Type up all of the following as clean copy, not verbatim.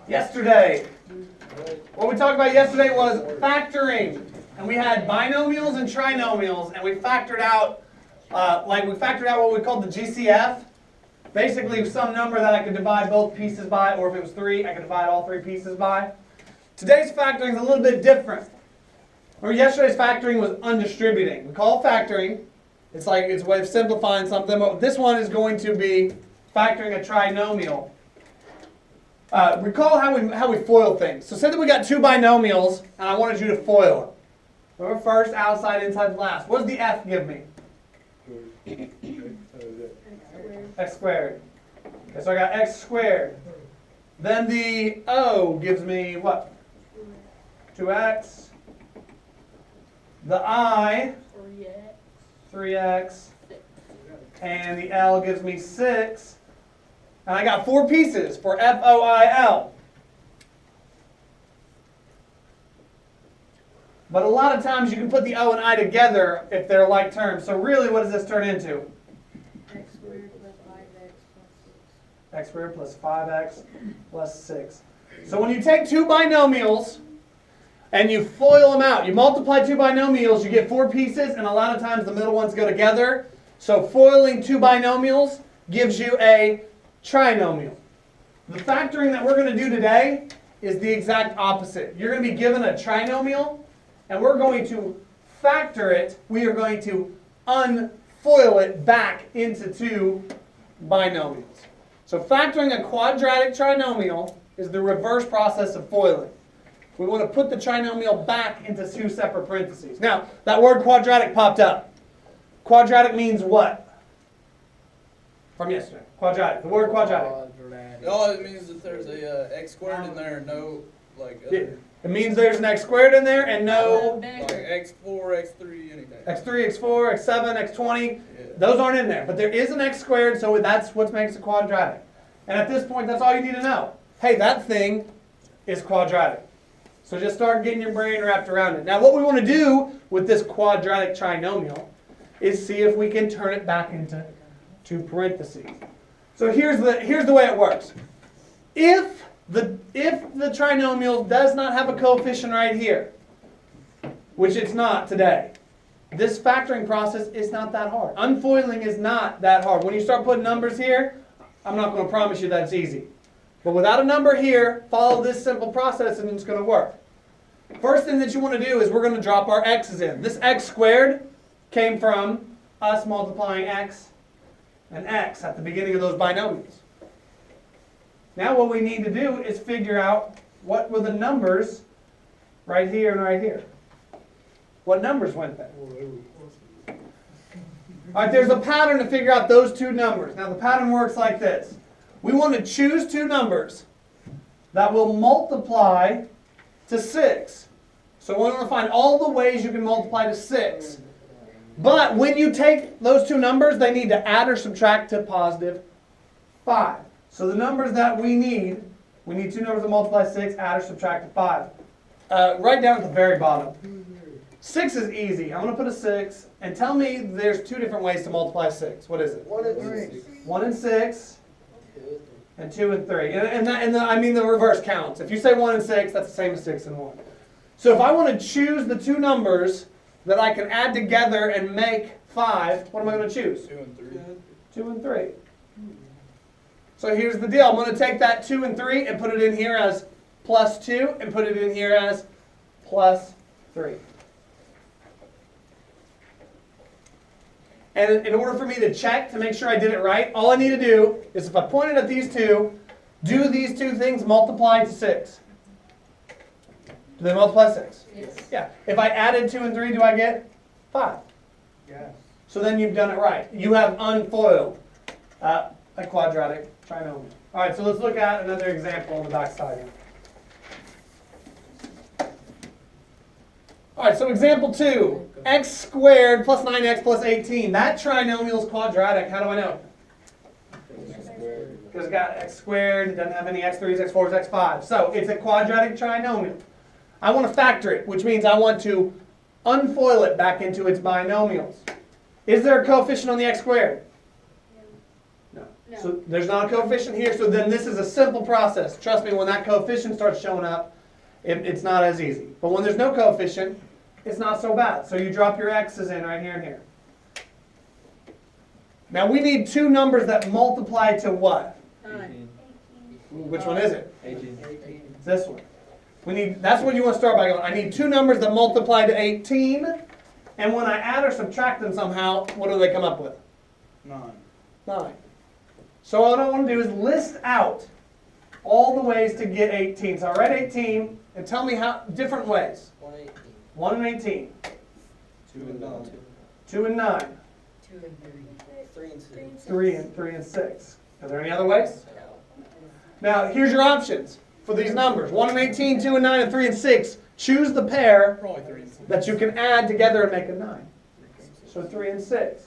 Yesterday, what we talked about yesterday was factoring. And we had binomials and trinomials, and we factored out, what we called the GCF. Basically, some number that I could divide both pieces by, or if it was 3, I could divide all 3 pieces by. Today's factoring is a little bit different. Remember, yesterday's factoring was undistributing. We call it factoring. It's a way of simplifying something, but this one is going to be factoring a trinomial. Recall how we FOIL things. So say that we got 2 binomials, and I wanted you to FOIL them. Remember, first, outside, inside, last. What does the F give me? X squared. Okay, so I got x squared. Then the O gives me what? 2x. The I, 3x. And the L gives me 6. And I got 4 pieces for FOIL. But a lot of times you can put the O and I together if they're like terms. So really, what does this turn into? X squared plus 5x plus 6. X squared plus 5x plus 6. So when you take 2 binomials and you FOIL them out, you multiply 2 binomials, you get 4 pieces, and a lot of times the middle ones go together. So FOILing 2 binomials gives you a trinomial. The factoring that we're going to do today is the exact opposite. You're going to be given a trinomial, and we're going to factor it. We are going to unfoil it back into 2 binomials. So factoring a quadratic trinomial is the reverse process of FOILing. We want to put the trinomial back into 2 separate parentheses. Now, that word quadratic popped up. Quadratic means what? From yesterday. Quadratic. The word quadratic. Oh, it means that there's a x squared in there and no, like, other, it means there's an x squared in there and no like x4, x3, anything. x3, x4, x7, x20. Yeah. Those aren't in there. But there is an x squared, so that's what makes it quadratic. And at this point, that's all you need to know. Hey, that thing is quadratic. So just start getting your brain wrapped around it. Now, what we want to do with this quadratic trinomial is see if we can turn it back into 2 parentheses. So here's the way it works. If the trinomial does not have a coefficient right here, which it's not today, this factoring process is not that hard. Unfoiling is not that hard. When you start putting numbers here, I'm not going to promise you that it's easy. But without a number here, follow this simple process and it's going to work. First thing that you want to do is we're going to drop our x's in. This x squared came from us multiplying x and x at the beginning of those binomials. Now what we need to do is figure out what were the numbers right here and right here. What numbers went there? All right, there's a pattern to figure out those 2 numbers. Now the pattern works like this. We want to choose 2 numbers that will multiply to 6. So we want to find all the ways you can multiply to 6. But when you take those 2 numbers, they need to add or subtract to positive 5. So the numbers that we need 2 numbers that multiply 6, add or subtract to 5. Right down at the very bottom. 6 is easy. I'm going to put a 6, and tell me there's 2 different ways to multiply 6. What is it? 1 and 3. 1 and 6, and 2 and 3. I mean the reverse counts. If you say 1 and 6, that's the same as 6 and 1. So if I want to choose the 2 numbers that I can add together and make 5, what am I going to choose? 2 and 3. 2 and 3. So here's the deal. I'm going to take that 2 and 3 and put it in here as plus 2 and put it in here as plus 3. And in order for me to check to make sure I did it right, all I need to do is if I pointed at these 2, do these 2 things multiply to 6? Do they multiply 6? Yes. Yeah. If I added 2 and 3, do I get 5? Yes. So then you've done it right. You have unfoiled a quadratic trinomial. All right, so let's look at another example on the back side here. All right, so example 2, x squared plus 9x plus 18. That trinomial is quadratic. How do I know? Because it's got x squared, it doesn't have any x3s, x4s, x5s. So it's a quadratic trinomial. I want to factor it, which means I want to unfoil it back into its binomials. Is there a coefficient on the x squared? No. No. So there's not a coefficient here, so then this is a simple process. Trust me, when that coefficient starts showing up, it's not as easy. But when there's no coefficient, it's not so bad. So you drop your x's in right here and here. Now we need two numbers that multiply to what? 9. Which one is it? 18. It's this one. That's what you want to start by going. I need two numbers that multiply to 18, and when I add or subtract them somehow, what do they come up with? 9. 9. So what I want to do is list out all the ways to get 18. So I write 18, and tell me how different ways. 118. 1 and 18. 2 and 9. 2 and 9. 2 and 3. 3 and 6. 3 and 6. Are there any other ways? Now here's your options for these numbers. 1 and 18, 2 and 9, and 3 and 6. Choose the pair Probably 3 and 6. that you can add together and make a 9. So 3 and 6.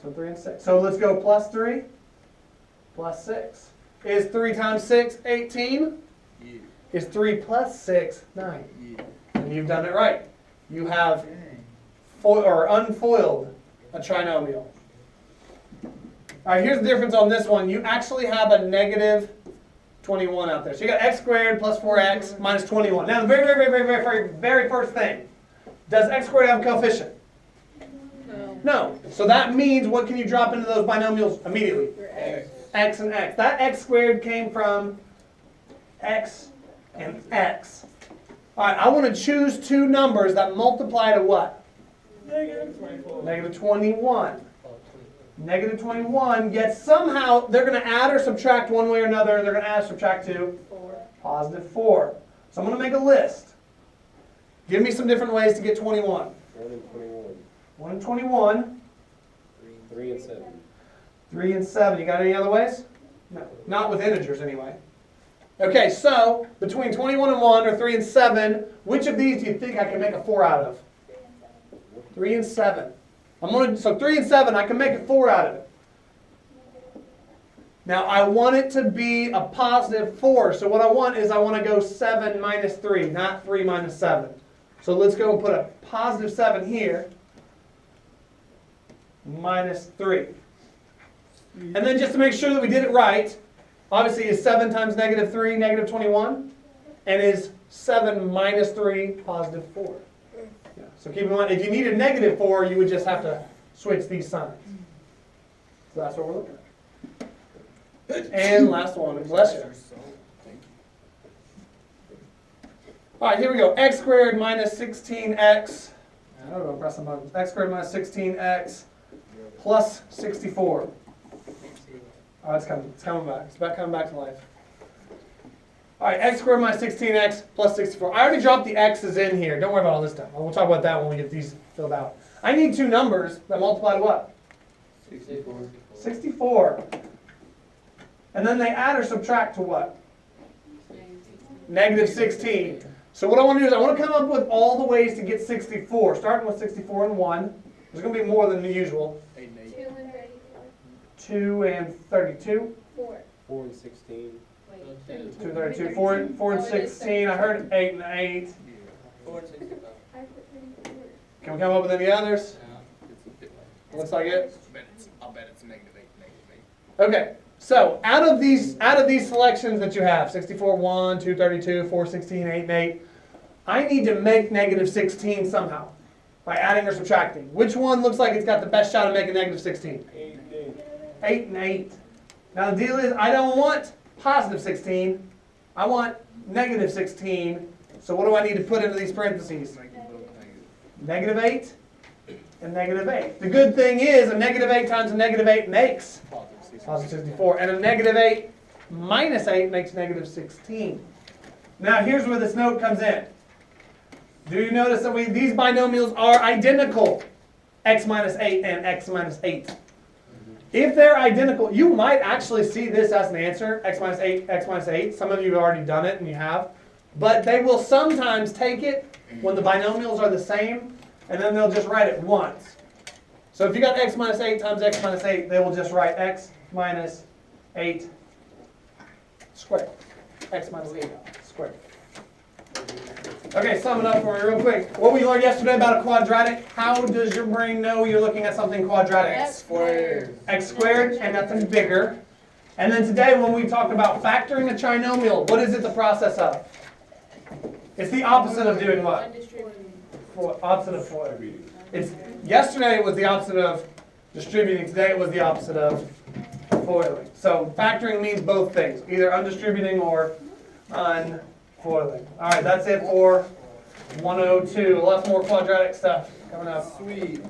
So 3 and 6. So let's go plus 3, plus 6. Is 3 times 6, 18? Yeah. Is 3 plus 6, 9? Yeah. And you've done it right. You have unfoiled a trinomial. All right, here's the difference on this one. You actually have a negative 21 out there. So you got x squared plus 4x minus 21. Now the very first thing, does x squared have a coefficient? No. No. So that means what can you drop into those binomials immediately? Your x. X and x. That x squared came from x and x. All right, I want to choose two numbers that multiply to what? Negative 24. Negative 21. Negative 21, yet somehow they're going to add or subtract one way or another, and they're going to add or subtract to 4. positive 4. So I'm going to make a list. Give me some different ways to get 21. 1 and 21. 1 and 21. 3 and 7. 3 and 7. You got any other ways? No. Not with integers, anyway. Okay, so between 21 and 1, or 3 and 7, which of these do you think I can make a 4 out of? 3 and 7. So 3 and 7, I can make a 4 out of it. Now I want it to be a positive 4. So what I want is I want to go 7 minus 3, not 3 minus 7. So let's go and put a positive 7 here, minus 3. And then just to make sure that we did it right, obviously is 7 times negative 3 negative 21? And is 7 minus 3 positive 4? Yeah. So keep in mind, if you needed negative 4, you would just have to switch these signs. So that's what we're looking at. And last one, bless you. All right, here we go. X squared minus 16x. I don't know, press some buttons. X squared minus 16x plus 64. Oh, it's coming back. It's about coming back to life. All right, x squared minus 16x plus 64. I already dropped the x's in here. Don't worry about all this stuff. We'll talk about that when we get these filled out. I need two numbers that multiply to what? 64. 64. And then they add or subtract to what? Negative 16. So what I want to do is I want to come up with all the ways to get 64. Starting with 64 and 1. There's going to be more than the usual. 8 and 8. 2 and 34. 2 and 32. 4. 4 and 16. Wait, 32. 2 and 32. 4 and 16. I heard 8 and 8. 4 and 65. I put 34. Can we come up with any others? Looks like it. I'll bet it's negative 8, negative 8. Okay. So out of these selections that you have, 64, 1, 2, 32, 4, 16, 8, and 8, I need to make negative 16 somehow by adding or subtracting. Which one looks like it's got the best shot at making negative 16? 8 and 8. 8 and 8. Now the deal is I don't want positive 16. I want negative 16. So what do I need to put into these parentheses? Make them both negative. Negative 8 and negative 8. The good thing is a negative 8 times a negative 8 makes positive 64. And a negative 8 minus 8 makes negative 16. Now here's where this note comes in. Do you notice that these binomials are identical? X minus 8 and x minus 8. If they're identical, you might actually see this as an answer, x minus 8, x minus 8. Some of you have already done it and you have. But they will sometimes take it when the binomials are the same, and then they'll just write it once. So if you got x minus 8 times x minus 8, they will just write x minus 8 squared. X minus 8 squared. Okay, sum it up for me real quick. What we learned yesterday about a quadratic, how does your brain know you're looking at something quadratic? X squared. X squared and nothing bigger. And then today when we talked about factoring a trinomial, what is it the process of? It's the opposite of doing what? Opposite of foiling. Yesterday it was the opposite of distributing, today it was the opposite of foiling. So factoring means both things, either undistributing or unfoiling. Alright, that's it for 102. Lots more quadratic stuff coming up. Sweet.